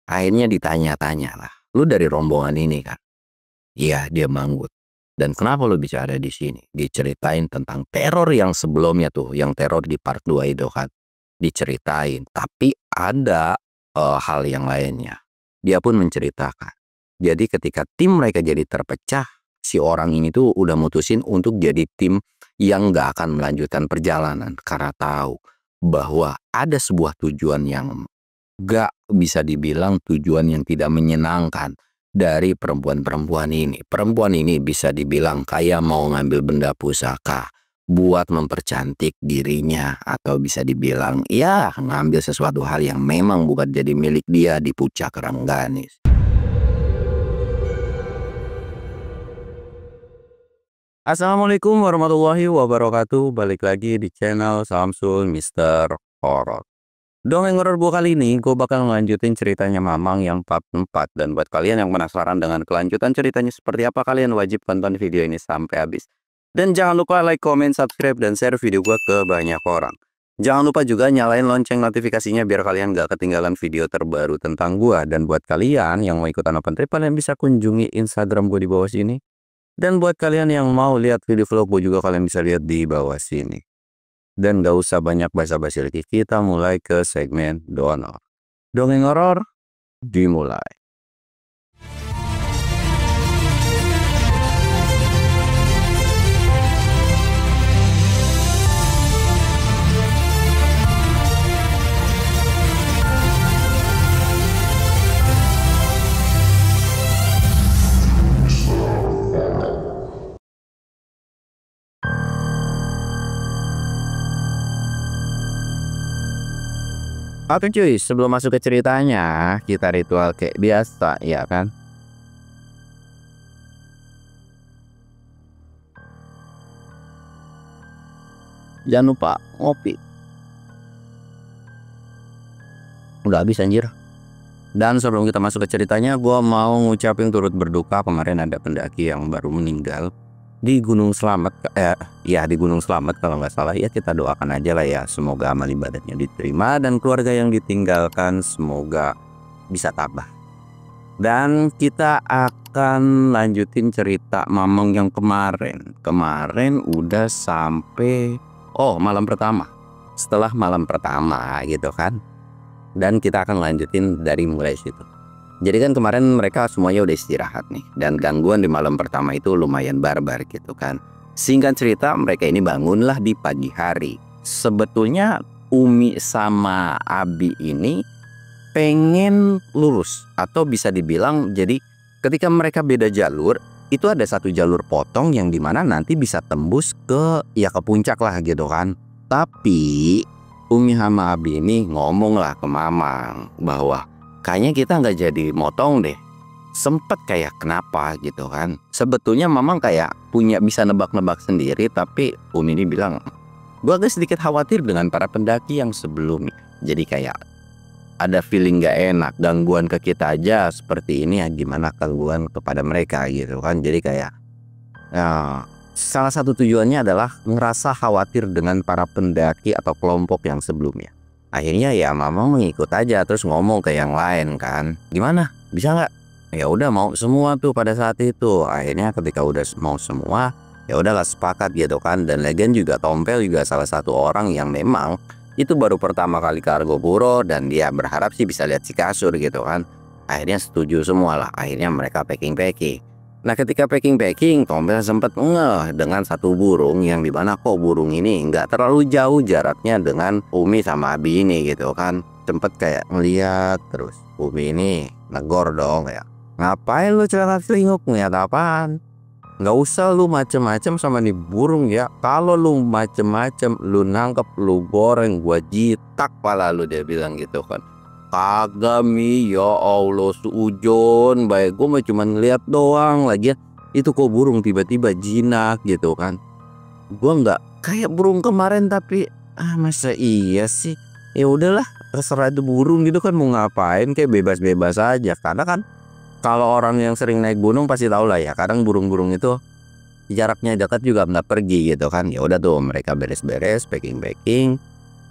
Akhirnya ditanya-tanya lah, "Lu dari rombongan ini kan?" "Iya," dia manggut. "Dan kenapa lu bisa ada di sini?" Diceritain tentang teror yang sebelumnya tuh, yang teror di part 2 itu kan. Diceritain, tapi ada, hal yang lainnya. Dia pun menceritakan. Jadi ketika tim mereka jadi terpecah, si orang ini tuh udah mutusin untuk jadi tim yang nggak akan melanjutkan perjalanan karena tahu bahwa ada sebuah tujuan yang gak bisa dibilang tujuan yang tidak menyenangkan dari perempuan-perempuan ini. Perempuan ini bisa dibilang kayak mau ngambil benda pusaka buat mempercantik dirinya, atau bisa dibilang ya ngambil sesuatu hal yang memang bukan jadi milik dia di puncak Rengganis. Assalamualaikum warahmatullahi wabarakatuh. Balik lagi di channel Samsul Mister Horror. Dongeng horor gua kali ini, gue bakal ngelanjutin ceritanya Mamang yang part 4. Dan buat kalian yang penasaran dengan kelanjutan ceritanya seperti apa, kalian wajib tonton video ini sampai habis. Dan jangan lupa like, comment, subscribe, dan share video gua ke banyak orang. Jangan lupa juga nyalain lonceng notifikasinya biar kalian gak ketinggalan video terbaru tentang gua. Dan buat kalian yang mau ikutan open trip, kalian bisa kunjungi Instagram gue di bawah sini. Dan buat kalian yang mau lihat video vlog gue juga, kalian bisa lihat di bawah sini. Dan gak usah banyak basa-basi lagi, kita mulai ke segmen donor. Dongeng horor dimulai. Oke cuy, sebelum masuk ke ceritanya, kita ritual kayak biasa, ya kan? Jangan lupa ngopi. Udah habis anjir. Dan sebelum kita masuk ke ceritanya, gua mau ngucapin turut berduka, kemarin ada pendaki yang baru meninggal di Gunung Slamet. Di Gunung Slamet kalau nggak salah. Ya kita doakan aja lah ya, semoga amal ibadahnya diterima dan keluarga yang ditinggalkan semoga bisa tabah. Dan kita akan lanjutin cerita Mamang yang kemarin. Kemarin udah sampai malam pertama. Setelah malam pertama gitu kan. Dan kita akan lanjutin dari mulai situ. Jadi kan kemarin mereka semuanya udah istirahat nih. Dan gangguan di malam pertama itu lumayan barbar gitu kan. Singkat cerita, mereka ini bangunlah di pagi hari. Sebetulnya Umi sama Abi ini pengen lurus. Atau bisa dibilang, jadi ketika mereka beda jalur, itu ada satu jalur potong yang dimana nanti bisa tembus ke puncak lah gitu kan. Tapi Umi sama Abi ini ngomong lah ke Mamang bahwa kayaknya kita nggak jadi motong deh. Sempet kayak kenapa gitu kan. Sebetulnya Mamang kayak punya bisa nebak-nebak sendiri. Tapi Umi ini bilang, gue agak sedikit khawatir dengan para pendaki yang sebelumnya. Jadi kayak ada feeling gak enak. Gangguan ke kita aja seperti ini ya, gimana gangguan kepada mereka gitu kan. Jadi kayak salah satu tujuannya adalah ngerasa khawatir dengan para pendaki atau kelompok yang sebelumnya. Akhirnya ya Mamang mengikut aja, terus ngomong ke yang lain kan, gimana, bisa nggak? Ya udah mau semua tuh pada saat itu. Akhirnya ketika udah mau semua, ya udahlah sepakat gitu kan. Dan Legend juga, Tompel juga salah satu orang yang memang itu baru pertama kali ke Argopuro dan dia berharap sih bisa lihat si kasur gitu kan. Akhirnya setuju semua lah. Akhirnya mereka packing. Nah ketika packing, Tompel sempat ngeh dengan satu burung yang dimana kok burung ini nggak terlalu jauh jaraknya dengan Umi sama Abi ini gitu kan. Sempet kayak ngeliat, terus Umi ini negor dong ya, ngapain lu celingak-celinguk, ngeliat apaan? Nggak usah lu macem-macem sama nih burung ya. Kalau lu macem-macem, lu nangkep, lu goreng, gua jitak pala lu, dia bilang gitu kan. Kagak Mi, ya Allah suujon baik, gue mah cuma ngeliat doang lagi. Itu kok burung tiba-tiba jinak gitu kan. Gue nggak kayak burung kemarin, tapi masa iya sih. Ya udahlah, terserah itu burung gitu kan, mau ngapain kayak bebas-bebas aja. Karena kan kalau orang yang sering naik gunung pasti tahu lah ya, kadang burung-burung itu jaraknya dekat juga nggak pergi gitu kan. Ya udah tuh mereka beres-beres, packing.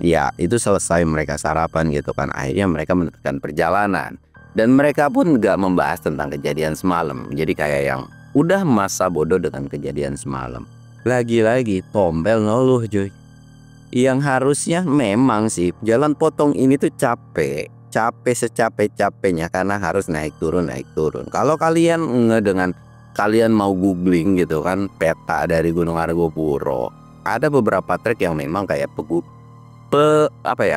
Ya itu selesai mereka sarapan gitu kan. Akhirnya mereka meneruskan perjalanan. Dan mereka pun nggak membahas tentang kejadian semalam. Jadi kayak yang udah masa bodoh dengan kejadian semalam. Lagi-lagi Tompel ngeluh cuy. Yang harusnya memang sih jalan potong ini tuh capek secapek-capeknya karena harus naik turun. Kalau kalian dengan kalian mau googling gitu kan peta dari Gunung Argopuro, ada beberapa trek yang memang kayak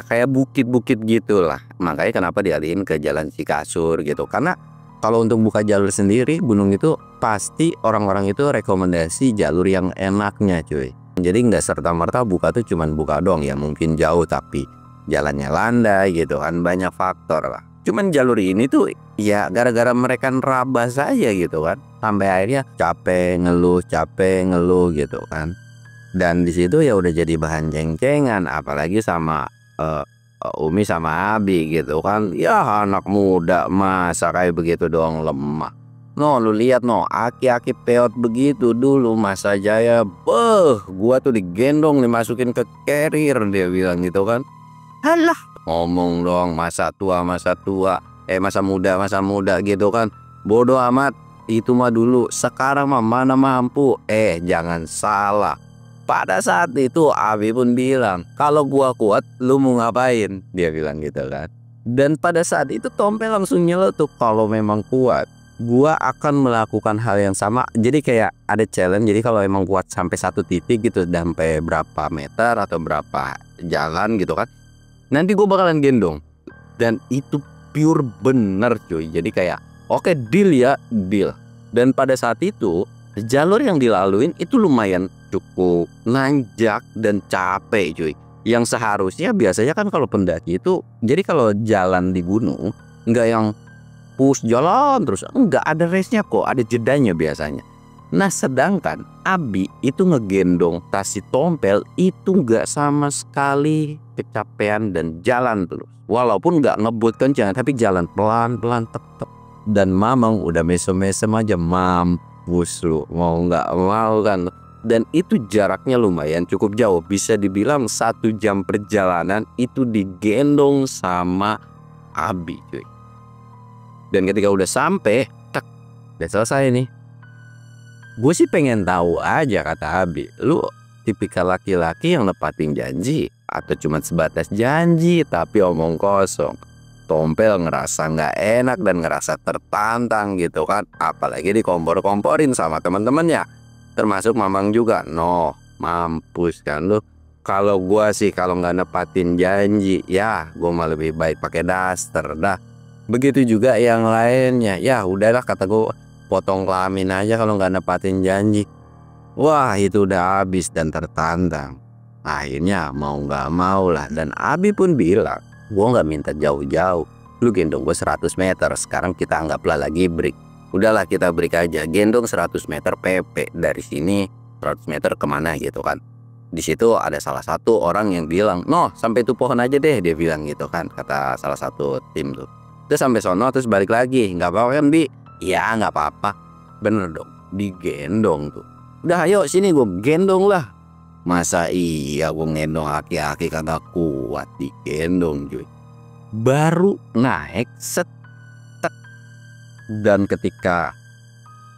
kayak bukit-bukit gitulah. Makanya kenapa dialihin ke jalan Cikasur gitu. Karena kalau untuk buka jalur sendiri gunung itu pasti orang-orang itu rekomendasi jalur yang enaknya cuy. Jadi nggak serta-merta buka tuh cuman buka dong ya, mungkin jauh tapi jalannya landai gitu kan, banyak faktor lah. Cuman jalur ini tuh ya gara-gara mereka nerabas aja gitu kan, sampai akhirnya capek ngeluh gitu kan. Dan di situ ya udah jadi bahan ceng-cengan apalagi sama Umi sama Abi gitu kan. Ya anak muda masa kayak begitu doang lemah. No lu lihat no, aki-aki peot begitu dulu masa jaya. Gua tuh digendong dimasukin ke carrier dia bilang gitu kan. Halah, ngomong dong masa muda gitu kan. Bodoh amat, itu mah dulu, sekarang mah mana mampu. Jangan salah. Pada saat itu Abi pun bilang, kalau gua kuat lu mau ngapain? Dia bilang gitu kan. Dan pada saat itu Tompel langsung nyeletuk, kalau memang kuat gua akan melakukan hal yang sama. Jadi kayak ada challenge. Jadi kalau emang kuat sampai satu titik gitu, sampai berapa meter atau berapa jalan gitu kan, nanti gua bakalan gendong. Dan itu pure bener cuy. Jadi kayak oke, deal ya, deal. Dan pada saat itu jalur yang dilaluin itu lumayan cukup nanjak dan capek cuy. Yang seharusnya biasanya kan kalau pendaki itu, jadi kalau jalan di gunung nggak yang push jalan terus, nggak ada race-nya kok, ada jedanya biasanya. Nah sedangkan Abi itu ngegendong tas si Tompel itu nggak sama sekali kecapean dan jalan terus. Walaupun nggak ngebut kencang tapi jalan pelan-pelan tetep. Dan Mamang udah mesem-mesem aja, mampus lu, mau nggak mau kan. Dan itu jaraknya lumayan cukup jauh, bisa dibilang 1 jam perjalanan itu digendong sama Abi cuy. Dan ketika udah sampai, udah selesai nih. Gue sih pengen tahu aja, kata Abi, lu tipikal laki-laki yang nepatin janji atau cuma sebatas janji tapi omong kosong? Tompel ngerasa nggak enak dan ngerasa tertantang gitu kan, apalagi dikompor-komporin sama teman-temannya, termasuk Mamang juga. No, mampus kan lu. Kalau gua sih kalau nggak nepatin janji ya gua mah lebih baik pakai daster dah. Begitu juga yang lainnya. Ya udahlah, kata gua, potong kelamin aja kalau nggak nepatin janji. Wah itu udah habis dan tertantang. Akhirnya mau nggak mau lah. Dan Abi pun bilang, gua nggak minta jauh-jauh, lu gendong gue 100 meter. Sekarang kita anggaplah lagi break. Udahlah kita break aja, gendong 100 meter PP. Dari sini 100 meter kemana gitu kan. Di situ ada salah satu orang yang bilang, no sampai itu pohon aja deh, dia bilang gitu kan, kata salah satu tim tuh. Terus sampai sono terus balik lagi, nggak apa-apa kan Bi? Ya nggak apa-apa, bener dong, digendong tuh. Udah ayo sini gue gendong lah. Masa iya gue ngendong aki-aki kagak kuat, digendong cuy. Baru naik set. Dan ketika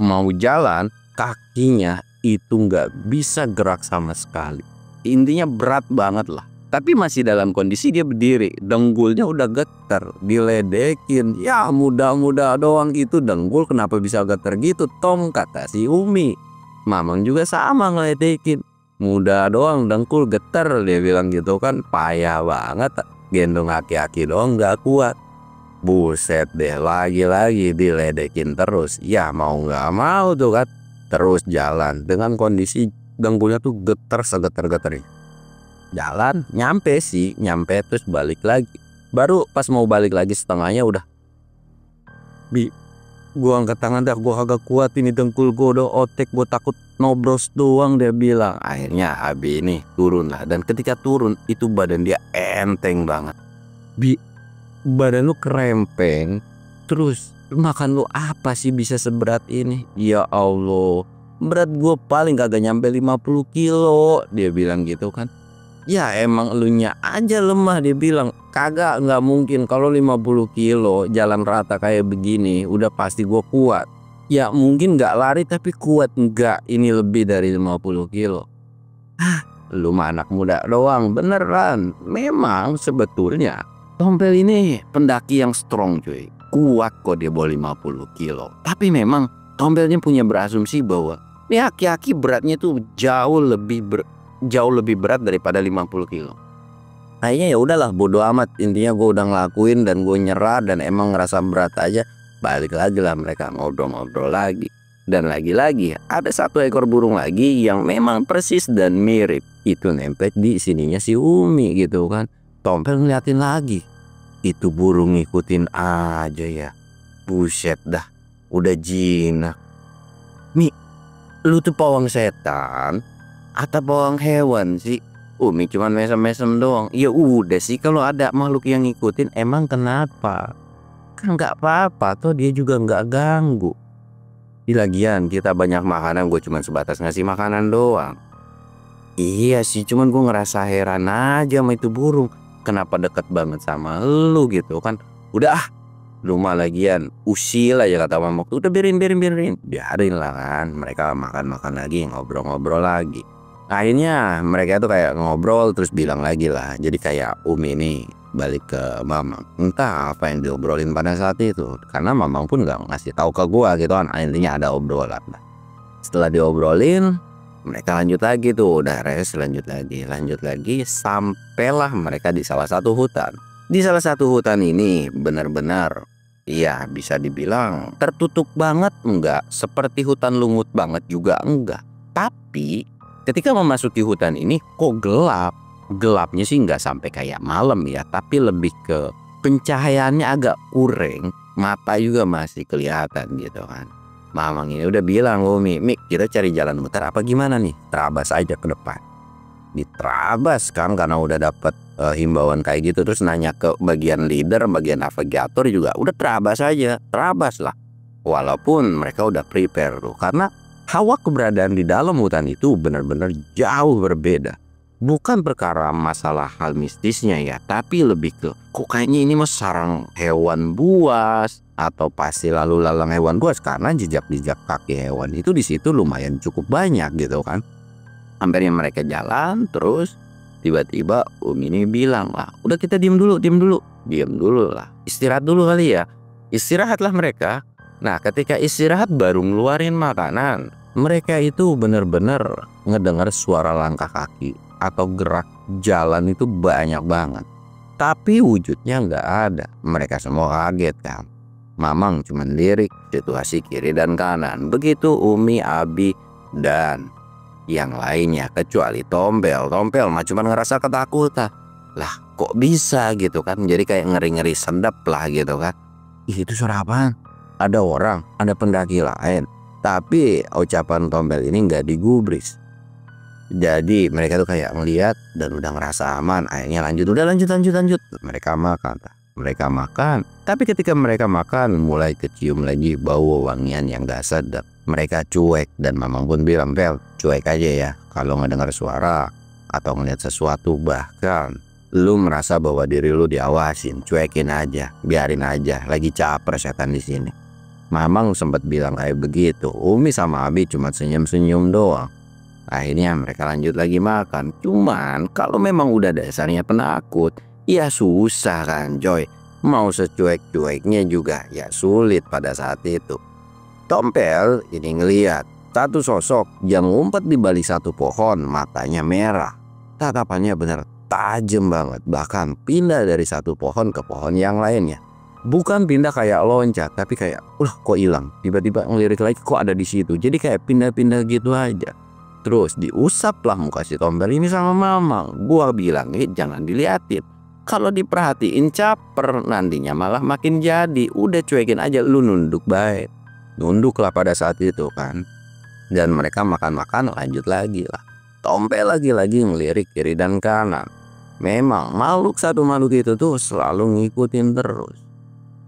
mau jalan, kakinya itu nggak bisa gerak sama sekali. Intinya berat banget lah. Tapi masih dalam kondisi dia berdiri, denggulnya udah getar, diledekin. Ya muda-muda doang itu denggul kenapa bisa getar gitu Tom, kata si Umi. Mamang juga sama ngeledekin. Muda doang dengkul getar, dia bilang gitu kan. Payah banget, gendong aki-aki doang nggak kuat. Buset deh, lagi-lagi diledekin terus. Ya mau nggak mau tuh kan, terus jalan dengan kondisi dengkulnya tuh getar segetar-getarnya. Jalan nyampe terus balik lagi. Baru pas mau balik lagi setengahnya udah, Bi, gua angkat tangan dah, gua kagak kuat ini dengkul gua udah otek, gua takut nobros doang, dia bilang. Akhirnya Abi ini turun lah. Dan ketika turun itu badan dia enteng banget. Bi, badan lu kerempeng, terus makan lu apa sih bisa seberat ini? Ya Allah, berat gua paling kagak nyampe 50 kilo, dia bilang gitu kan. Ya emang elunya aja lemah, dia bilang. Kagak, nggak mungkin, kalau 50 kilo jalan rata kayak begini udah pasti gue kuat. Ya mungkin nggak lari tapi kuat, enggak, ini lebih dari 50 kilo. Lu mah anak muda doang, beneran. Memang sebetulnya Tompel ini pendaki yang strong cuy. Kuat kok dia bawa 50 kilo. Tapi memang Tompelnya punya berasumsi bahwa ini aki-aki beratnya tuh jauh lebih berat daripada 50 kilo. Kayaknya ya udahlah, bodo amat, intinya gue udah ngelakuin dan gue nyerah dan emang ngerasa berat aja. Balik lagi lah mereka ngobrol-ngobrol lagi. Dan lagi-lagi ada satu ekor burung lagi yang memang persis dan mirip. Itu nempel di sininya si Umi gitu kan. Tompel ngeliatin lagi. Itu burung ngikutin aja ya. Buset dah, udah jinak. Mi, lu tuh pawang setan atau pawang hewan sih? Umi cuman mesem-mesem doang. Ya udah sih, kalau ada makhluk yang ngikutin emang kenapa? Kan nggak apa-apa, toh dia juga nggak ganggu. Di lagian kita banyak makanan, gue cuma sebatas ngasih makanan doang. Iya sih, cuman gue ngerasa heran aja sama itu burung. Kenapa deket banget sama lu gitu kan? Udah ah, lu mah lagian usil aja kata mama. Udah biarin. Biarin lah kan, mereka makan-makan lagi, ngobrol-ngobrol lagi. Akhirnya mereka tuh kayak ngobrol terus bilang lagi lah. Jadi kayak Umi ini balik ke Mamang, entah apa yang diobrolin pada saat itu, karena Mamang pun nggak ngasih tahu ke gua gitu kan. Intinya ada obrolan. Setelah diobrolin, mereka lanjut lagi tuh, udah res, lanjut lagi sampailah mereka di salah satu hutan. Di salah satu hutan ini benar-benar ya bisa dibilang tertutup banget, enggak seperti hutan lungut banget juga enggak. Tapi ketika memasuki hutan ini kok gelap. Gelapnya sih nggak sampai kayak malam ya, tapi lebih ke pencahayaannya agak kurang, mata juga masih kelihatan gitu kan. Mamang ini udah bilang, Umi, kita cari jalan muter apa gimana nih? Terabas aja ke depan. Diterabas kan, karena udah dapet himbauan kayak gitu. Terus nanya ke bagian leader, bagian navigator juga, udah terabas aja, terabas lah. Walaupun mereka udah prepare tuh, karena hawa keberadaan di dalam hutan itu benar-benar jauh berbeda. Bukan perkara masalah hal mistisnya ya, tapi lebih ke kok kayaknya ini mas sarang hewan buas atau pasti lalu lalang hewan buas, karena jejak-jejak kaki hewan itu di situ lumayan cukup banyak gitu kan. Hampirnya mereka jalan terus tiba-tiba ini bilang lah, udah kita diem dulu lah, istirahat dulu kali ya. Istirahatlah mereka. Nah ketika istirahat baru ngeluarin makanan. Mereka itu bener-bener ngedengar suara langkah kaki atau gerak jalan itu banyak banget, tapi wujudnya nggak ada. Mereka semua kaget kan. Mamang cuman lirik situasi kiri dan kanan. Begitu Umi, Abi dan yang lainnya, kecuali Tompel mah cuman ngerasa ketakutan. Lah kok bisa gitu kan, jadi kayak ngeri-ngeri sedap lah gitu kan. Itu suara apaan? Ada orang, ada pendaki lain. Tapi ucapan Tompel ini nggak digubris. Jadi mereka tuh kayak ngeliat dan udah ngerasa aman. Akhirnya lanjut. Mereka makan. Tapi ketika mereka makan mulai kecium lagi bau wangian yang gak sedap. Mereka cuek dan Mamang pun bilang, Pel, cuek aja ya. Kalau ngedengar suara atau ngeliat sesuatu, bahkan lu merasa bahwa diri lu diawasin, cuekin aja, biarin aja. Lagi caper setan di sini. Mamang sempat bilang kayak begitu. Umi sama Abi cuma senyum-senyum doang. Akhirnya mereka lanjut lagi makan. Cuman kalau memang udah dasarnya penakut, ya susah kan coy. Mau secuek-cueknya juga ya sulit pada saat itu. Tompel ini ngeliat satu sosok yang ngumpet di balik satu pohon, matanya merah. Tatapannya bener tajam banget, bahkan pindah dari satu pohon ke pohon yang lainnya. Bukan pindah kayak loncat, tapi kayak kok hilang. Tiba-tiba ngelirik lagi kok ada di situ. Jadi kayak pindah-pindah gitu aja. Terus diusaplah muka si Tompel ini sama Mamang. Gua bilang jangan diliatin. Kalau diperhatiin caper, nantinya malah makin jadi. Udah cuekin aja, lu nunduk baik. Nunduklah pada saat itu kan. Dan mereka makan-makan lanjut lagi lah. Tompel lagi-lagi ngelirik kiri dan kanan. Memang makhluk itu tuh selalu ngikutin terus.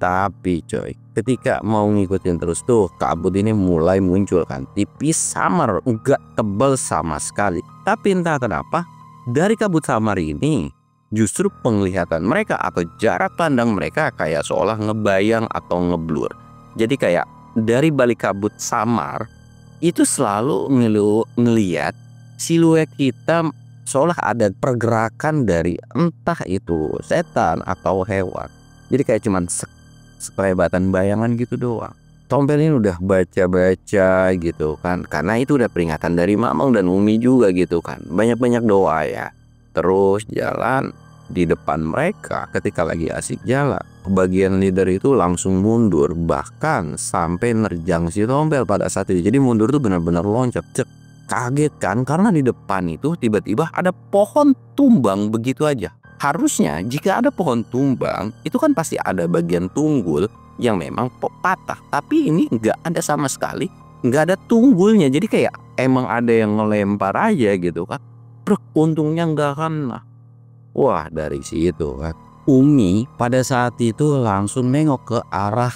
Tapi coy, ketika mau ngikutin terus tuh kabut ini mulai muncul kan, tipis samar, enggak tebal sama sekali. Tapi entah kenapa Dari kabut samar ini justru penglihatan mereka atau jarak pandang mereka kayak seolah ngebayang atau ngeblur. Jadi kayak dari balik kabut samar itu selalu ngeliat siluet kita, seolah ada pergerakan dari entah itu setan atau hewan. Jadi kayak cuman sekelebatan bayangan gitu doang. Tompel ini udah baca-baca gitu kan, karena itu udah peringatan dari Mamang dan Umi juga gitu kan. Banyak-banyak doa ya. Terus jalan di depan mereka ketika lagi asik jalan. Bagian leader itu langsung mundur, bahkan sampai nerjang si Tompel pada saat itu. Jadi mundur tuh benar-benar loncat. Kaget kan, karena di depan itu tiba-tiba ada pohon tumbang begitu aja. Harusnya jika ada pohon tumbang itu kan pasti ada bagian tunggul yang memang patah, tapi ini nggak ada sama sekali, nggak ada tunggulnya. Jadi kayak emang ada yang ngelempar aja gitu kan. Untungnya nggak kena. Wah, dari situ kan Umi pada saat itu langsung nengok ke arah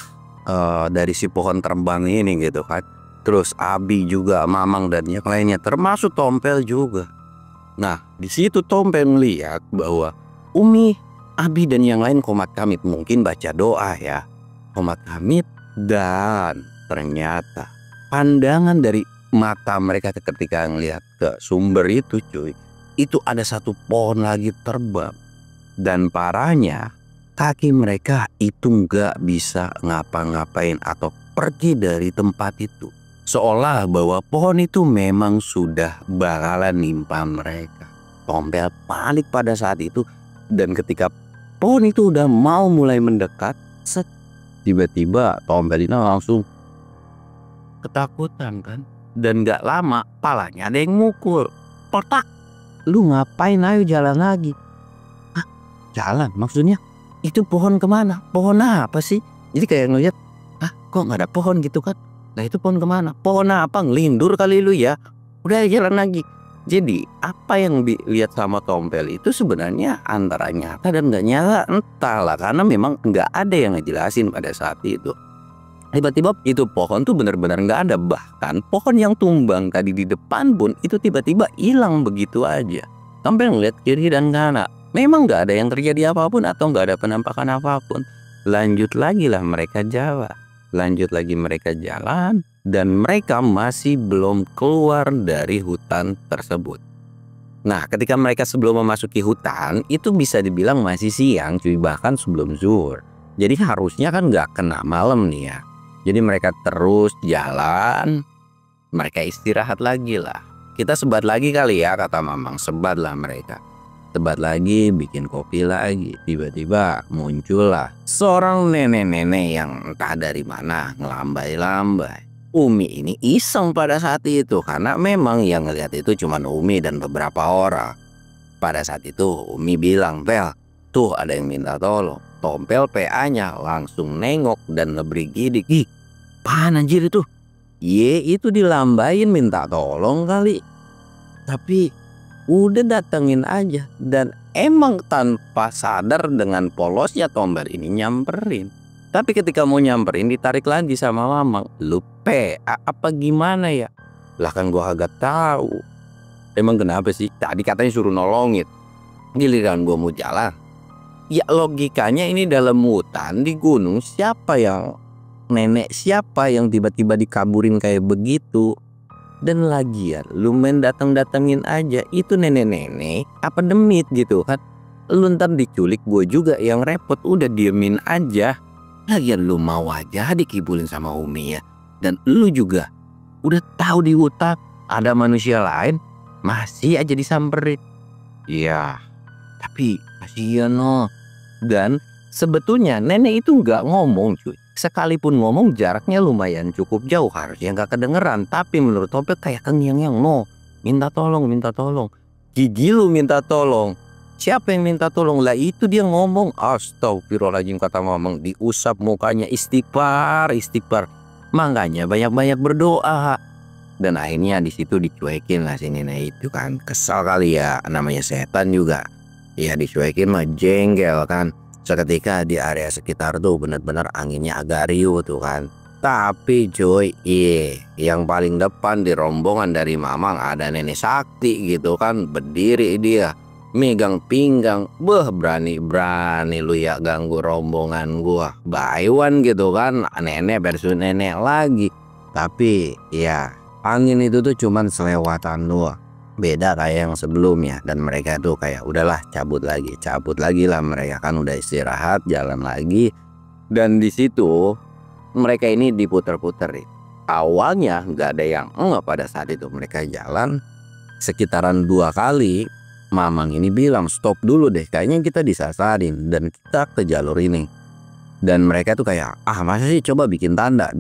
dari si pohon terbang ini gitu kan. Terus Abi juga, Mamang dan yang lainnya, termasuk Tompel juga. Nah, di situ Tompel melihat bahwa Umi, Abi dan yang lain komat kamit mungkin baca doa ya. Komat kamit, dan ternyata pandangan dari mata mereka ketika ngelihat ke sumber itu cuy, itu ada satu pohon lagi terbang. Dan parahnya kaki mereka itu nggak bisa ngapa-ngapain atau pergi dari tempat itu. Seolah bahwa pohon itu memang sudah bakalan nimpa mereka. Tompel panik pada saat itu, dan ketika pohon itu udah mau mulai mendekat, tiba-tiba Tompel ini langsung ketakutan kan. Dan gak lama palanya ada yang mukul. Petak. Lu ngapain, ayo jalan lagi. Hah? Jalan maksudnya? Itu pohon kemana? Pohon apa sih? Jadi kayak ngeliat, kok gak ada pohon gitu kan. Nah itu pohon kemana? Pohon apa? Ngelindur kali lu ya. Udah jalan lagi. Jadi apa yang dilihat sama Tompel itu sebenarnya antara nyata dan gak nyata, entahlah, karena memang gak ada yang ngejelasin pada saat itu. Tiba-tiba itu pohon tuh benar-benar gak ada. Bahkan pohon yang tumbang tadi di depan pun itu tiba-tiba hilang begitu aja. Tompel ngeliat kiri dan kanan, memang gak ada yang terjadi apapun atau gak ada penampakan apapun. Lanjut lagi lah mereka jalan. Lanjut lagi mereka jalan, dan mereka masih belum keluar dari hutan tersebut. Nah, ketika mereka sebelum memasuki hutan, itu bisa dibilang masih siang cuy, bahkan sebelum zuhur. Jadi harusnya kan nggak kena malam nih ya. Jadi mereka terus jalan, mereka istirahat lagi lah. Kita sebat lagi kali ya, kata Mamang, sebat lah mereka. Sebat lagi, bikin kopi lagi. Tiba-tiba muncullah seorang nenek-nenek yang entah dari mana ngelambai-lambai. Umi ini iseng pada saat itu, karena memang yang ngelihat itu cuma Umi dan beberapa orang. Pada saat itu Umi bilang, "Pel, tuh ada yang minta tolong." Tompel PA-nya langsung nengok dan ngeberigidik. "Ih, apaan anjir itu?" "Ye, itu dilambain minta tolong kali." Tapi udah datengin aja, dan emang tanpa sadar dengan polosnya Tompel ini nyamperin. Tapi ketika mau nyamperin ditarik lagi sama Mamang. "Lu PA apa gimana ya?" "Lah kan gua agak tahu." "Emang kenapa sih? Tadi katanya suruh nolongin, giliran gua mau jalan." Ya logikanya ini dalam hutan di gunung, siapa yang siapa yang tiba-tiba dikaburin kayak begitu. Dan lagian lu main dateng-datengin aja, itu nenek-nenek apa demit gitu kan. Lu ntar diculik gue juga yang repot, udah diemin aja. Lagian lu mau aja dikibulin sama Umi ya. Dan lu juga udah tahu di hutan ada manusia lain, masih aja disamperin. Ya, tapi kasihan no. Dan sebetulnya nenek itu nggak ngomong cuy. Sekalipun ngomong jaraknya lumayan cukup jauh, harusnya nggak kedengeran. Tapi menurut Tompel kayak terngiang-ngiang, "No, minta tolong, minta tolong." Gigi lu minta tolong. Siapa yang minta tolong? Lah itu dia ngomong. Astagfirullahaladzim, kata Mamang, diusap mukanya. Istighfar, istighfar. Makanya banyak-banyak berdoa. Dan akhirnya di situ dicuekin lah si nenek itu kan. Kesal kali ya, namanya setan juga. Ya dicuekin mah jengkel kan. Seketika di area sekitar tuh benar-benar anginnya agak riuh tuh kan. Tapi cuy, yang paling depan di rombongan dari Mamang ada Nenek Sakti gitu kan, berdiri dia megang pinggang. Berani-berani lu ya ganggu rombongan gua. Buy one gitu kan, nenek versus nenek lagi. Tapi ya angin itu tuh cuman selewatan doang. Beda kayak yang sebelumnya, dan mereka tuh kayak udahlah cabut lagi lah, mereka kan udah istirahat, jalan lagi. Dan di situ mereka ini diputer-puterin. Awalnya nggak ada yang pada saat itu mereka jalan sekitaran 2 kali. Mamang ini bilang stop dulu deh, kayaknya kita disasarin dan kita ke jalur ini. Dan mereka tuh kayak masa sih, coba bikin tanda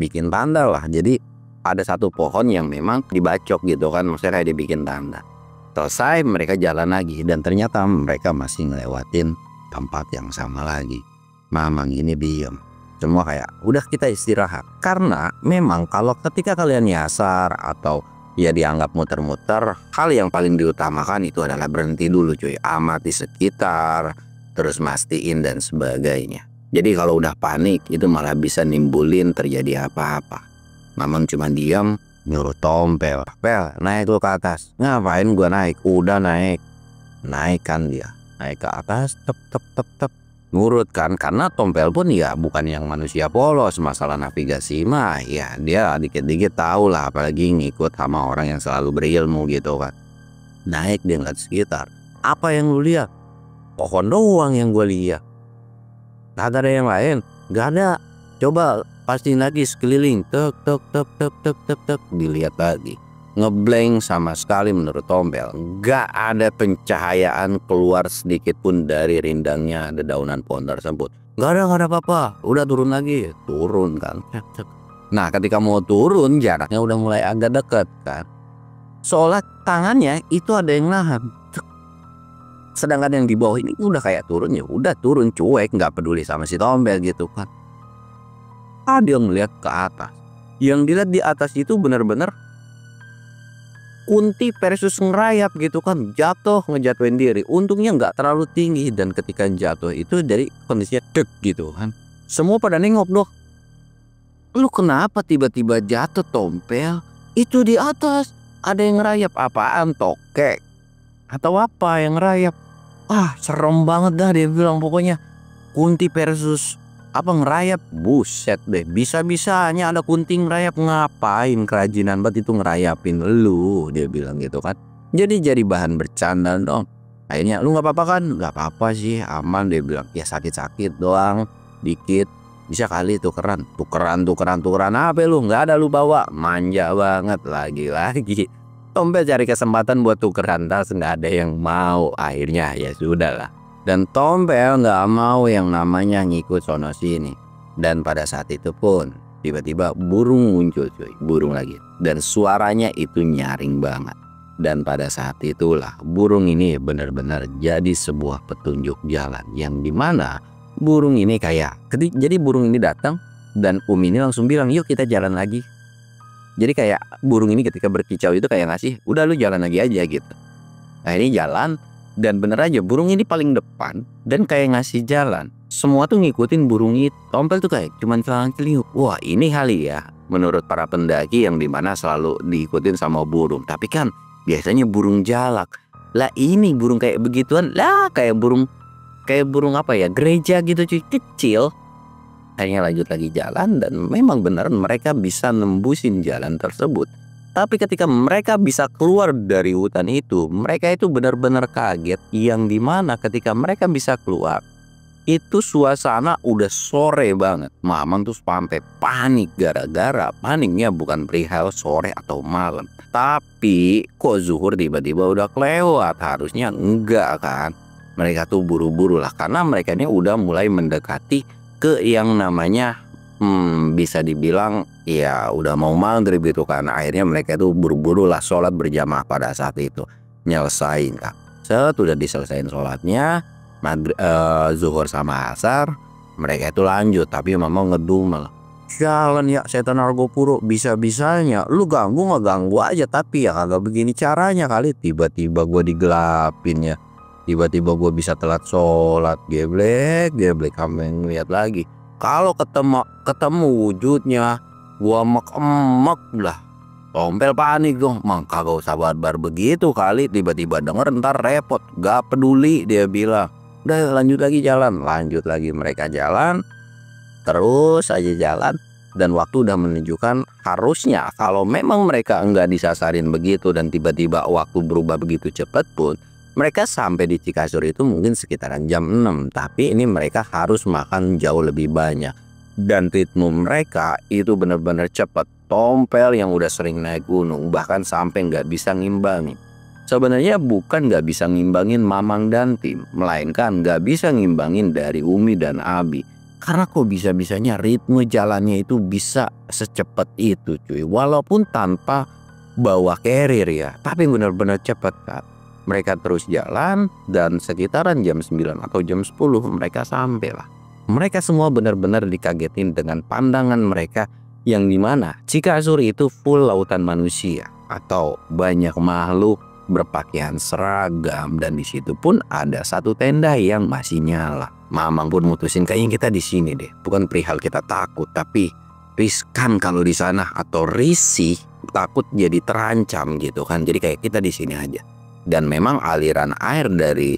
lah. Jadi ada satu pohon yang memang dibacok gitu kan, maksudnya kayak dibikin tanda. Selesai mereka jalan lagi, dan ternyata mereka masih ngelewatin tempat yang sama lagi. Mamang ini diem. Semua kayak udah kita istirahat. Karena memang kalau ketika kalian nyasar atau ya dianggap muter-muter, hal yang paling diutamakan itu adalah berhenti dulu cuy, amati sekitar, terus mastiin dan sebagainya. Jadi kalau udah panik itu malah bisa nimbulin terjadi apa-apa. Mamang cuma diam, nyuruh Tompel, "Pel, naik lu ke atas." "Ngapain gua naik?" "Udah naik." Naik kan dia, naik ke atas, tep. Nurut kan, karena Tompel pun ya bukan yang manusia polos. Masalah navigasi mah ya dia dikit-dikit tahu lah, apalagi ngikut sama orang yang selalu berilmu gitu kan. Naik dia ngeliat sekitar. "Apa yang lu lihat?" "Pohon doang yang gue lihat." "Gak ada yang lain?" "Gak ada." "Coba pastiin lagi sekeliling." Tek. Dilihat lagi, ngeblank sama sekali menurut Tompel. Gak ada pencahayaan keluar sedikit pun dari rindangnya dedaunan pohon tersebut. Gak ada apa-apa. "Udah turun lagi." Turun kan. Nah ketika mau turun jaraknya udah mulai agak deket kan, seolah tangannya itu ada yang nahan. Sedangkan yang di bawah ini udah kayak turun, ya udah turun cuek, nggak peduli sama si Tompel gitu kan. Dia ngeliat ke atas. Yang dilihat di atas itu bener-bener Kunti versus ngerayap gitu kan, jatuh ngejatuhin diri. Untungnya nggak terlalu tinggi, dan ketika jatuh itu dari kondisinya dek gitu kan. Semua pada nengok dong. "Lu kenapa tiba-tiba jatuh Tompel? Itu di atas ada yang ngerayap." "Apaan, tokek atau apa yang ngerayap?" Serem banget dah," dia bilang. "Pokoknya Kunti versus ngerayap." Buset deh, bisa-bisanya ada kunting ngerayap. "Ngapain kerajinan banget itu ngerayapin lu," dia bilang gitu kan. Jadi bahan bercanda dong. Akhirnya, "Lu nggak apa-apa kan?" "Nggak apa-apa sih, aman," dia bilang. "Ya sakit-sakit doang dikit. Bisa kali tukeran." Tukeran apa lu? "Nggak ada, lu bawa." Manja banget lagi. Tompel cari kesempatan buat tukeran tas, nggak ada yang mau. Akhirnya ya sudahlah. Dan Tompel nggak mau yang namanya ngikut sono sini. Dan pada saat itu pun tiba-tiba burung muncul cuy, burung lagi. Dan suaranya itu nyaring banget. Dan pada saat itulah burung ini benar-benar jadi sebuah petunjuk jalan, yang dimana burung ini jadi burung ini datang dan ini langsung bilang, "Yuk kita jalan lagi." Jadi kayak burung ini ketika berkicau itu kayak ngasih, "Udah lu jalan lagi aja," gitu. Nah ini jalan. Dan bener aja burung ini paling depan dan kayak ngasih jalan. Semua tuh ngikutin burung itu. Tompel tuh kayak cuman celinguk. Wah ini kali ya menurut para pendaki yang dimana selalu diikutin sama burung. Tapi kan biasanya burung jalak. Lah ini burung kayak begituan lah, kayak burung apa ya, gereja gitu cuy, kecil. Akhirnya lanjut lagi jalan, dan memang benar mereka bisa nembusin jalan tersebut. Tapi ketika mereka bisa keluar dari hutan itu, mereka itu benar-benar kaget. Yang dimana ketika mereka bisa keluar, itu suasana udah sore banget. Mamang tuh sampai panik, gara-gara paniknya bukan perihal sore atau malam, tapi kok zuhur tiba-tiba udah kelewat. Harusnya enggak kan. Mereka tuh buru-buru lah, karena mereka ini udah mulai mendekati ke yang namanya bisa dibilang ya udah mau maghrib gitu kan. Akhirnya mereka itu buru-buru lah sholat berjamaah pada saat itu. Nyelesain kan, udah diselesain sholatnya zuhur sama asar, mereka itu lanjut. Tapi mama ngedumel, "Jalan ya setan Argopuro, bisa-bisanya lu ngeganggu aja, tapi ya kagak begini caranya kali." Tiba-tiba gue digelapin ya, tiba-tiba gue bisa telat sholat. Geblek kami ngeliat lagi. Kalau ketemu wujudnya Gua emek-emek lah. Tompel panik dong. Mang kagak usah barbar begitu kali. Tiba-tiba denger ntar repot. Gak peduli dia bilang. Udah lanjut lagi jalan. Lanjut lagi mereka jalan. Terus aja jalan. Dan waktu udah menunjukkan harusnya kalau memang mereka enggak disasarin begitu dan tiba-tiba waktu berubah begitu cepat pun, mereka sampai di Cikasur itu mungkin sekitaran jam 6. Tapi ini mereka harus makan jauh lebih banyak. Dan ritme mereka itu benar-benar cepat. Tompel yang udah sering naik gunung bahkan sampai nggak bisa ngimbangin. Sebenarnya bukan nggak bisa ngimbangin Mamang dan tim, melainkan nggak bisa ngimbangin dari Umi dan Abi. Karena kok bisa-bisanya ritme jalannya itu bisa secepat itu cuy. Walaupun tanpa bawa carrier ya. Tapi benar-benar cepat kan. Mereka terus jalan dan sekitaran jam 9 atau jam 10 mereka sampai lah. Mereka semua benar-benar dikagetin dengan pandangan mereka yang dimana Cikasur itu full lautan manusia. Atau banyak makhluk berpakaian seragam dan di situ pun ada satu tenda yang masih nyala. Mamang pun mutusin kayaknya kita di sini deh. Bukan perihal kita takut, tapi riskan kalau di sana atau risih, takut jadi terancam gitu kan. Jadi kayak kita di sini aja. Dan memang aliran air dari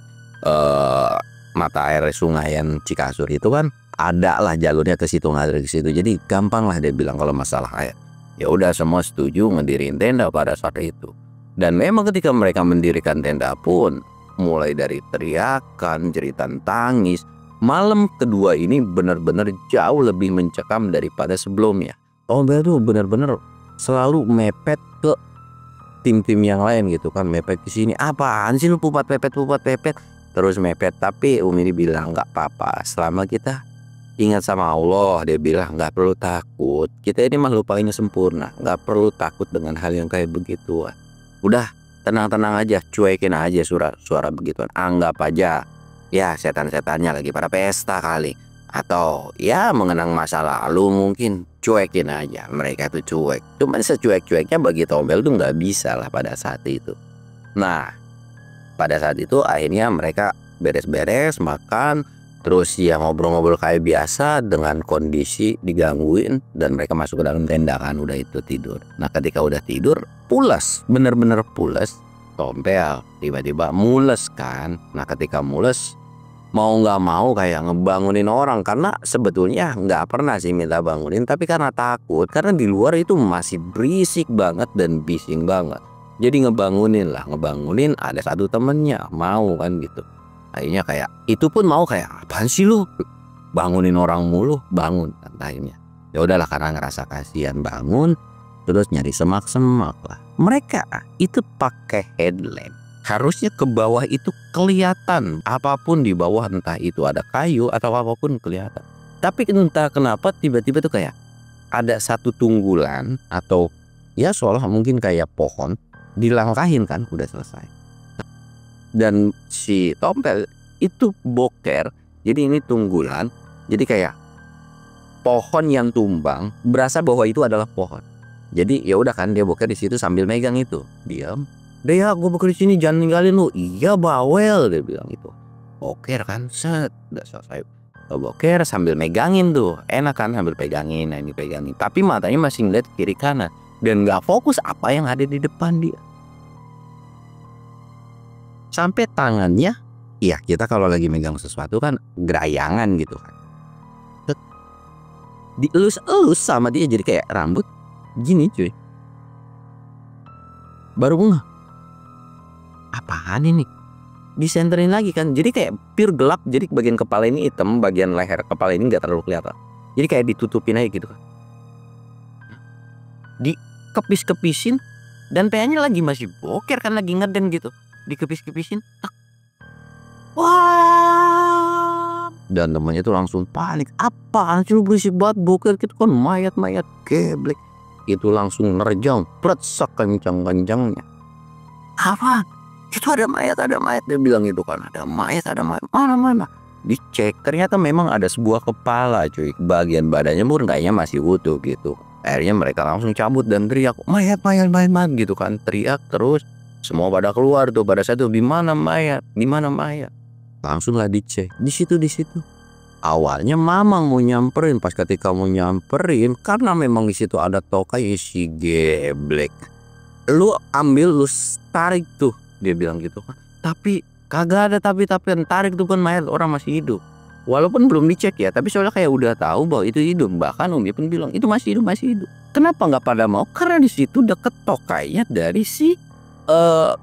mata air sungai Cikasur itu kan ada lah jalurnya ke situ ngalir ke situ. Jadi gampang lah dia bilang kalau masalah air. Ya udah semua setuju ngedirin tenda pada saat itu. Dan memang ketika mereka mendirikan tenda pun mulai dari teriakan, jeritan tangis, malam kedua ini benar-benar jauh lebih mencekam daripada sebelumnya. Tompel tuh benar-benar selalu mepet ke tim-tim yang lain gitu kan, mepet ke sini. Apaan sih lu pupat pepet terus mepet. Tapi Umi bilang nggak apa-apa selama kita ingat sama Allah. Dia bilang nggak perlu takut. Kita ini makhluk paling sempurna, nggak perlu takut dengan hal yang kayak begituan. Udah tenang-tenang aja, cuekin aja suara begituan. Anggap aja ya setan-setannya lagi pada pesta kali. Atau ya mengenang masa lalu mungkin. Cuekin aja, mereka tuh cuek. Cuman secuek-cueknya bagi Tompel tuh nggak bisa lah pada saat itu. Nah pada saat itu akhirnya mereka beres-beres makan. Terus ya ngobrol-ngobrol kayak biasa dengan kondisi digangguin. Dan mereka masuk ke dalam tenda kan, udah itu tidur. Nah ketika udah tidur pules, bener-bener pules. Tompel tiba-tiba mules kan. Nah ketika mules mau nggak mau kayak ngebangunin orang. Karena sebetulnya nggak pernah sih minta bangunin, tapi karena takut. Karena di luar itu masih berisik banget dan bising banget. Jadi ngebangunin ada satu temennya mau kan gitu. Akhirnya kayak itu pun mau kayak apaan sih lu bangunin orang mulu, bangun akhirnya. Ya udahlah karena ngerasa kasihan bangun. Terus nyari semak-semak lah. Mereka itu pakai headlamp. Harusnya ke bawah itu kelihatan apapun di bawah, entah itu ada kayu atau apapun kelihatan. Tapi entah kenapa tiba-tiba tuh kayak ada satu tunggulan atau ya seolah mungkin kayak pohon dilangkahin kan udah selesai. Dan si Tompel itu boker. Jadi ini tunggulan. Jadi kayak pohon yang tumbang berasa bahwa itu adalah pohon. Jadi ya udah kan dia boker di situ sambil megang itu. Diam. Deh ya gue boker di sini jangan ninggalin lu. Iya bawel dia bilang itu. Boker kan set udah selesai. Boker sambil megangin tuh. Enak kan sambil pegangin. Nah ini pegangin. Tapi matanya masih ngeliat kiri kanan. Dan gak fokus apa yang ada di depan dia. Sampai tangannya, ya kita kalau lagi megang sesuatu kan gerayangan gitu kan. Dielus-elus sama dia jadi kayak rambut gini cuy. Baru ngeh. Apaan ini? Disenterin lagi kan. Jadi kayak pure gelap. Jadi bagian kepala ini hitam, bagian leher kepala ini gak terlalu kelihatan. Jadi kayak ditutupin aja gitu kan. Dikepis-kepisin. Dan PA-nya lagi masih boker kan, lagi ngeden gitu. Dikepis-kepisin. Wah. Dan temannya tuh langsung panik. Apaan sih lu berisik banget boker gitu kan, mayat-mayat geblek. Itu langsung nerjang pret sekencang-kencangnya. Apa? Itu ada mayat dia bilang gitu kan. Ada mayat. Mana? Dicek ternyata memang ada sebuah kepala cuy. Bagian badannya pun kayaknya masih utuh gitu. Akhirnya mereka langsung cabut dan teriak mayat gitu kan. Teriak terus. Semua pada keluar tuh pada saat itu. Di mana mayat? Langsung lah dicek. Di situ. Awalnya Mamang mau nyamperin, pas ketika mau nyamperin karena memang di situ ada tokai si geblek. "Lu ambil, lu tarik tuh," dia bilang gitu kan. "Tapi kagak ada tapi-tapian, tarik tuh kan mayat orang masih hidup." Walaupun belum dicek ya, tapi soalnya kayak udah tahu bahwa itu hidup. Bahkan Umi pun bilang, "Itu masih hidup, masih hidup." Kenapa nggak pada mau? Karena di situ deket tokainya dari si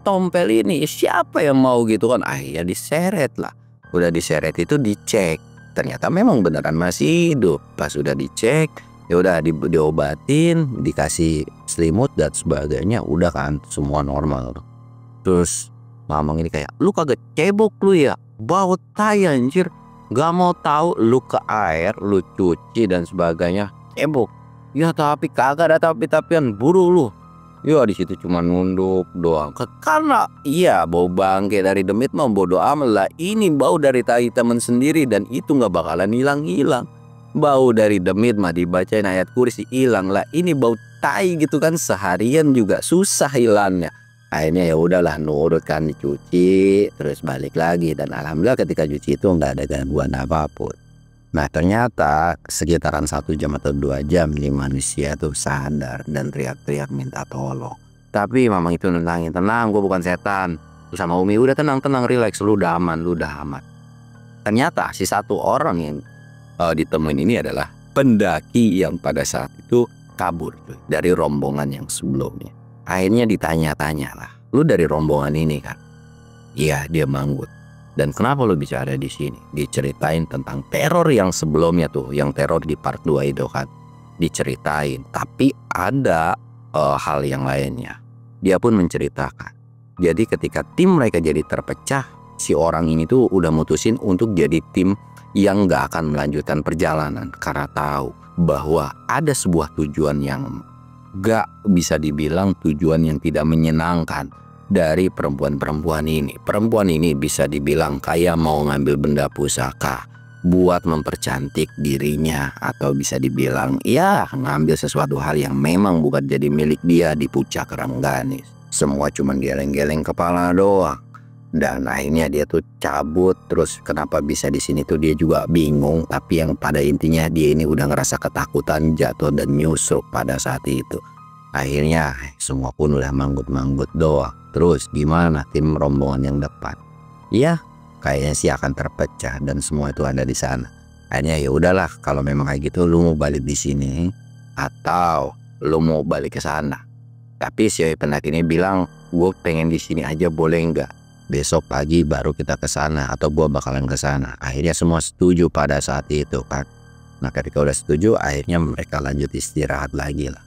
tompel ini. Siapa yang mau gitu kan? Akhirnya diseret lah. Udah diseret itu dicek. Ternyata memang beneran masih hidup. Pas udah dicek, ya udah diobatin, dikasih selimut dan sebagainya, udah kan semua normal. Terus Mamang ini kayak, "Lu kagak cebok lu ya? Bau tai anjir. Gak mau tahu, lu ke air, lu cuci dan sebagainya, cebok." "Ya tapi kagak ada tapi-tapian, buru lu." Ya di situ cuma nunduk doang. Karena iya bau bangke dari demit mah bodo amat lah. Ini bau dari tai temen sendiri dan itu nggak bakalan hilang-hilang. Bau dari demit mah dibacain ayat kursi hilang lah. Ini bau tai gitu kan seharian juga susah hilangnya. Akhirnya ya udahlah nurut kan, dicuci terus balik lagi, dan alhamdulillah ketika cuci itu nggak ada gangguan apapun. Nah ternyata sekitaran 1 jam atau 2 jam nih manusia tuh sadar dan teriak-teriak minta tolong. Tapi Mamang itu nentangin, "Tenang, gue bukan setan." Terus sama Umi, "Udah tenang, relax, lu udah aman, lu udah aman." Ternyata si satu orang yang ditemuin ini adalah pendaki yang pada saat itu kabur tuh dari rombongan yang sebelumnya. Akhirnya ditanya-tanya lah, "Lu dari rombongan ini kan?" "Iya," dia manggut. "Dan kenapa lo bisa ada di sini?" Diceritain tentang teror yang sebelumnya tuh, yang teror di part 2 itu kan. Diceritain, tapi ada hal yang lainnya. Dia pun menceritakan. Jadi ketika tim mereka jadi terpecah, si orang ini tuh udah mutusin untuk jadi tim yang gak akan melanjutkan perjalanan. Karena tahu bahwa ada sebuah tujuan yang gak bisa dibilang tujuan yang tidak menyenangkan dari perempuan-perempuan ini. Perempuan ini bisa dibilang kayak mau ngambil benda pusaka buat mempercantik dirinya, atau bisa dibilang ya ngambil sesuatu hal yang memang bukan jadi milik dia di puncak Rengganis. Semua cuman geleng-geleng kepala doang. Dan akhirnya dia tuh cabut. Terus kenapa bisa di sini tuh dia juga bingung, tapi yang pada intinya dia ini udah ngerasa ketakutan, jatuh dan nyusuk pada saat itu. Akhirnya semua pun udah manggut-manggut doang. Terus gimana tim rombongan yang depan? Ya kayaknya sih akan terpecah dan semua itu ada di sana. Akhirnya ya udahlah, kalau memang kayak gitu lu mau balik di sini atau lu mau balik ke sana. Tapi si pendaki ini bilang, "Gue pengen di sini aja, boleh nggak? Besok pagi baru kita ke sana atau gue bakalan ke sana." Akhirnya semua setuju pada saat itu kan. Nah ketika udah setuju, akhirnya mereka lanjut istirahat lagi lah.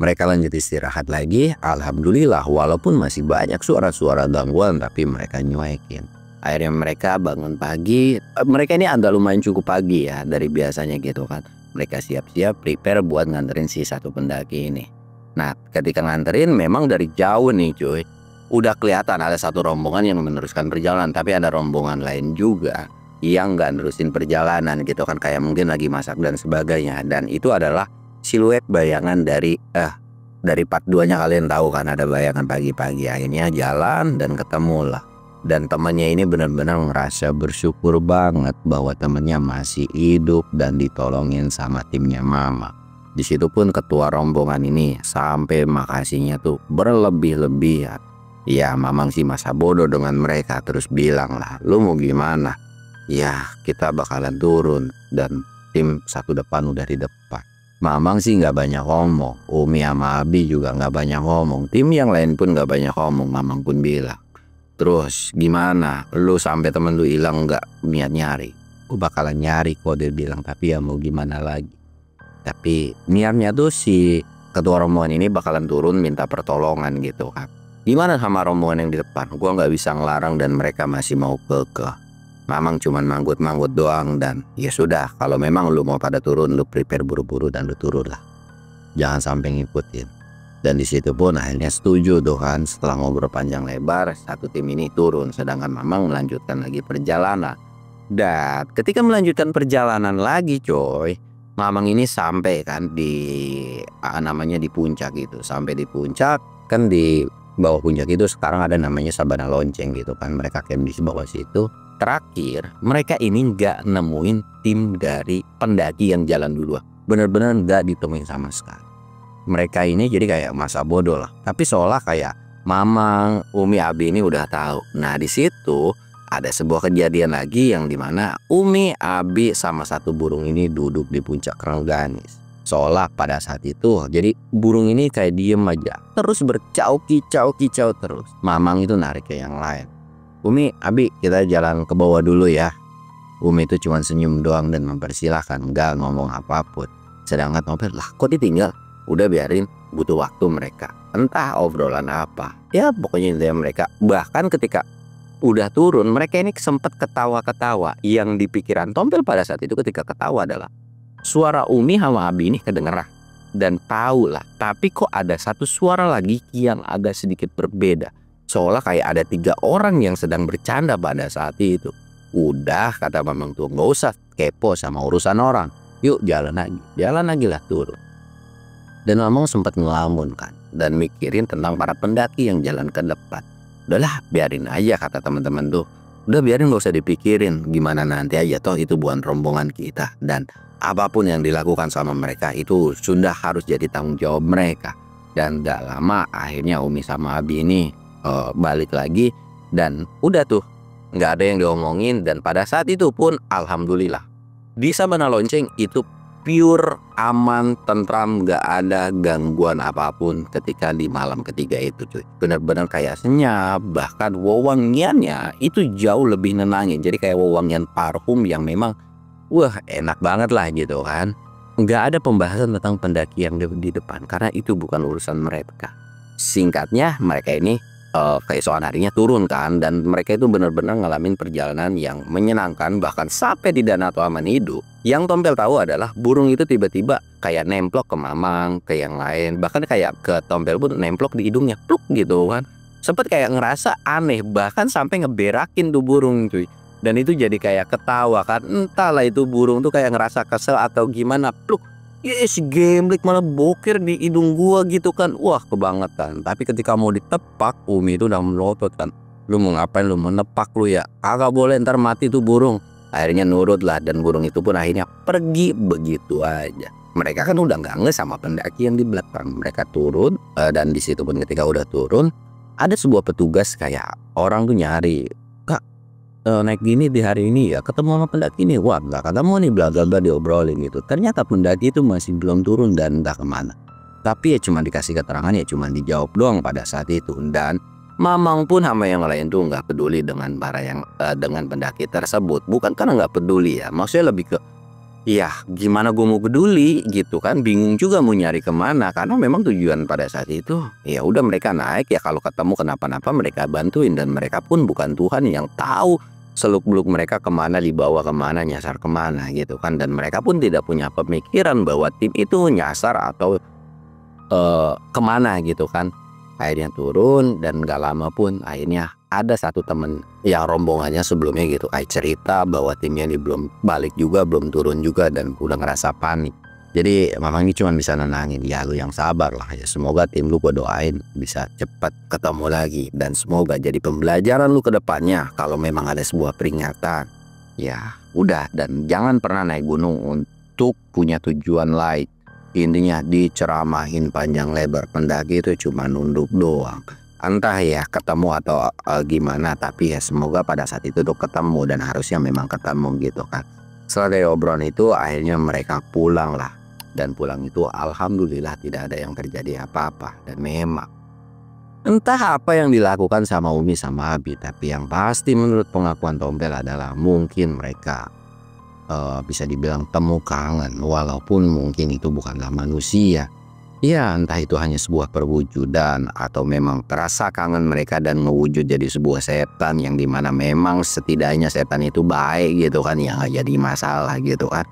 Mereka lanjut istirahat lagi, alhamdulillah walaupun masih banyak suara-suara gangguan tapi mereka nyuekin. Akhirnya mereka bangun pagi. Mereka ini agak lumayan cukup pagi ya dari biasanya gitu kan. Mereka siap-siap prepare buat nganterin si satu pendaki ini. Nah ketika nganterin memang dari jauh nih cuy, udah kelihatan ada satu rombongan yang meneruskan perjalanan, tapi ada rombongan lain juga yang gak nerusin perjalanan gitu kan, kayak mungkin lagi masak dan sebagainya. Dan itu adalah siluet bayangan dari part 2-nya. Kalian tahu kan ada bayangan pagi-pagi. Akhirnya jalan dan ketemu lah. Dan temannya ini benar-benar ngerasa bersyukur banget bahwa temannya masih hidup dan ditolongin sama timnya Mama. Di situ pun ketua rombongan ini sampai makasihnya tuh berlebih-lebihan. Ya Mamang sih masa bodoh dengan mereka, terus bilang lah, "Lu mau gimana? Ya kita bakalan turun." Dan tim satu depan udah di depan. Mamang sih nggak banyak ngomong. Umi sama Abi juga nggak banyak ngomong. Tim yang lain pun nggak banyak ngomong. Mamang pun bilang, "Terus gimana? Lu sampai temen lu hilang nggak niat nyari?" "Gue bakalan nyari kok," dia bilang, "tapi ya mau gimana lagi." Tapi niatnya tuh si ketua rombongan ini bakalan turun minta pertolongan gitu kan. Gimana sama rombongan yang di depan? Gua nggak bisa ngelarang dan mereka masih mau kekeh. Mamang cuman manggut-manggut doang dan ya sudah, kalau memang lu mau pada turun, lu prepare buru-buru dan lu turun lah. Jangan sampai ngikutin. Dan di situ pun akhirnya setuju tuh kan, setelah ngobrol panjang lebar, satu tim ini turun sedangkan Mamang melanjutkan lagi perjalanan. Dan ketika melanjutkan perjalanan lagi coy, Mamang ini sampai kan di namanya di puncak gitu. Sampai di puncak kan, di bawah puncak itu sekarang ada namanya Sabana Lonceng gitu kan. Mereka camp di bawah situ. terakhir mereka ini nggak nemuin tim dari pendaki yang jalan duluan. Bener-bener nggak ditemuin sama sekali. Mereka ini jadi kayak masa bodoh lah. Tapi seolah kayak Mamang, Umi, Abi ini udah tahu. Nah di situ ada sebuah kejadian lagi yang dimana Umi, Abi sama satu burung ini duduk di puncak Rengganis. Seolah pada saat itu jadi burung ini kayak diem aja, terus bercau kicau terus. Mamang itu narik ke yang lain. Umi, Abi, kita jalan ke bawah dulu ya. Umi itu cuma senyum doang dan mempersilahkan, nggak ngomong apapun. Sedangkan Tompel, lah kok ditinggal? Udah biarin, butuh waktu mereka. Entah obrolan apa. Ya pokoknya intinya mereka. Bahkan ketika udah turun, mereka ini sempat ketawa-ketawa. Yang di pikiran Tompel pada saat itu ketika ketawa adalah suara Umi sama Abi ini kedengeran. Dan tahu lah, tapi kok ada satu suara lagi yang agak sedikit berbeda. Seolah kayak ada 3 orang yang sedang bercanda pada saat itu. Udah, kata Mamang tuh, nggak usah kepo sama urusan orang. Yuk jalan lagi lah turun. Dan Mamang sempat ngelamun kan, dan mikirin tentang para pendaki yang jalan ke depan. Udahlah, biarin aja, kata teman-teman tuh. Udah biarin, nggak usah dipikirin, gimana nanti aja, toh itu bukan rombongan kita. Dan apapun yang dilakukan sama mereka itu sudah harus jadi tanggung jawab mereka. Dan gak lama akhirnya Umi sama Abi ini balik lagi. Dan udah tuh, nggak ada yang diomongin. Dan pada saat itu pun alhamdulillah di Sabana Lonceng itu pure aman, tentram, nggak ada gangguan apapun ketika di malam ketiga itu cuy. Bener-bener kayak senyap, bahkan wewangiannya itu jauh lebih nenangin. Jadi kayak wewangian parfum yang memang wah enak banget lah gitu kan. Nggak ada pembahasan tentang pendaki yang di depan karena itu bukan urusan mereka. Singkatnya mereka ini keesokan harinya turun kan, dan mereka itu benar-benar ngalamin perjalanan yang menyenangkan. Bahkan sampai di Danau Amanidu, yang Tompel tahu adalah burung itu tiba-tiba kayak nemplok ke Mamang, ke yang lain, bahkan kayak ke Tompel pun nemplok di hidungnya, pluk gitu kan. Sempet kayak ngerasa aneh, bahkan sampai ngeberakin tuh burung cuy. Dan itu jadi kayak ketawa kan, entahlah itu burung tuh kayak ngerasa kesel atau gimana, pluk. Yes, gemblek malah boker di hidung gua gitu kan. Wah kebangetan. Tapi ketika mau ditepak, Umi itu udah melotot kan. Lu mau ngapain, lu menepak lu ya? Agak boleh, ntar mati tuh burung. Akhirnya nurut lah, dan burung itu pun akhirnya pergi begitu aja. Mereka kan udah nggak nge sama pendaki yang di belakang. Mereka turun, dan di situ pun ketika udah turun ada sebuah petugas kayak orang tuh nyari. Naik gini di hari ini ya ketemu sama pendaki ini, wah nggak ketemu nih, bla bla bla, diobrolin gitu. Ternyata pendaki itu masih belum turun dan entah kemana. Tapi ya cuma dikasih keterangan, ya cuma dijawab doang pada saat itu. Dan Mamang pun sama yang lain tuh nggak peduli dengan para yang dengan pendaki tersebut. Bukan karena nggak peduli ya, maksudnya lebih ke ya gimana gue mau peduli gitu kan, bingung juga mau nyari kemana. Karena memang tujuan pada saat itu ya udah mereka naik, ya kalau ketemu kenapa-napa mereka bantuin. Dan mereka pun bukan Tuhan yang tahu seluk-beluk mereka kemana, dibawa kemana, nyasar kemana gitu kan. Dan mereka pun tidak punya pemikiran bahwa tim itu nyasar atau kemana gitu kan. Akhirnya turun, dan gak lama pun akhirnya ada satu temen yang rombongannya sebelumnya gitu kayak cerita bahwa timnya ini belum balik juga, belum turun juga, dan udah ngerasa panik. Jadi Mamang ini cuma bisa nenangin, ya lu yang sabar lah ya, semoga tim lu gue doain bisa cepat ketemu lagi, dan semoga jadi pembelajaran lu ke depannya. Kalau memang ada sebuah peringatan ya udah, dan jangan pernah naik gunung untuk punya tujuan lain. Intinya diceramahin panjang lebar, pendaki itu cuma nunduk doang. Entah ya ketemu atau gimana, tapi ya semoga pada saat itu tuh ketemu, dan harusnya memang ketemu gitu kan. Setelah dari obrolan itu akhirnya mereka pulang lah. Dan pulang itu alhamdulillah tidak ada yang terjadi apa-apa. Dan memang entah apa yang dilakukan sama Umi sama Abi, tapi yang pasti menurut pengakuan Tompel adalah mungkin mereka bisa dibilang temu kangen. Walaupun mungkin itu bukanlah manusia. Ya entah itu hanya sebuah perwujudan atau memang terasa kangen mereka dan mewujud jadi sebuah setan, yang dimana memang setidaknya setan itu baik gitu kan, yang gak jadi masalah gitu kan.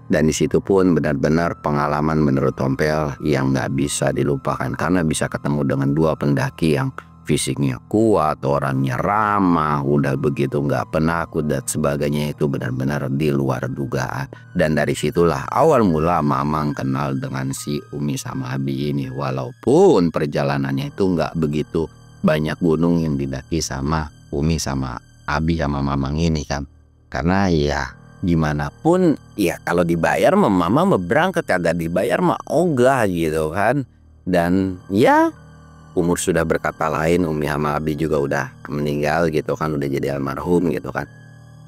Dan di situ pun benar-benar pengalaman menurut Tompel yang nggak bisa dilupakan, karena bisa ketemu dengan 2 pendaki yang fisiknya kuat, orangnya ramah, udah begitu nggak penakut dan sebagainya, itu benar-benar di luar dugaan. Dan dari situlah awal mula Mamang kenal dengan si Umi sama Abi ini. Walaupun perjalanannya itu nggak begitu banyak gunung yang didaki sama Umi sama Abi sama Mamang ini kan. Karena ya gimana pun ya kalau dibayar mah Mama mah berangkat, kagak dibayar mah ogah gitu kan. Dan ya umur sudah berkata lain, Umi sama Abi juga udah meninggal gitu kan, udah jadi almarhum gitu kan.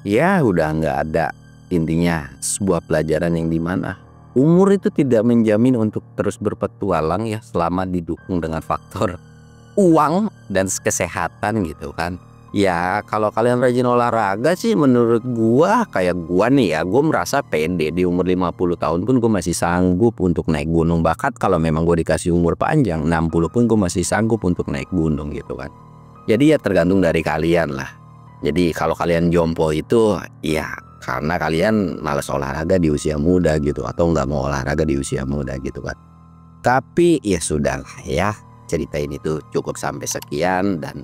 Ya udah nggak ada, intinya sebuah pelajaran yang dimana umur itu tidak menjamin untuk terus berpetualang ya, selama didukung dengan faktor uang dan kesehatan gitu kan. Ya kalau kalian rajin olahraga sih menurut gua, kayak gua nih ya, gua merasa pede di umur 50 tahun pun gua masih sanggup untuk naik gunung. Bahkan kalau memang gua dikasih umur panjang 60 pun gua masih sanggup untuk naik gunung gitu kan. Jadi ya tergantung dari kalian lah. Jadi kalau kalian jompo itu ya karena kalian malas olahraga di usia muda gitu, atau nggak mau olahraga di usia muda gitu kan. Tapi ya sudahlah ya, cerita ini tuh cukup sampai sekian, dan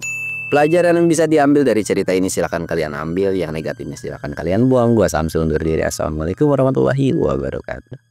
pelajaran yang bisa diambil dari cerita ini silahkan kalian ambil, yang negatifnya silahkan kalian buang. Gua Samsul undur diri. Assalamualaikum warahmatullahi wabarakatuh.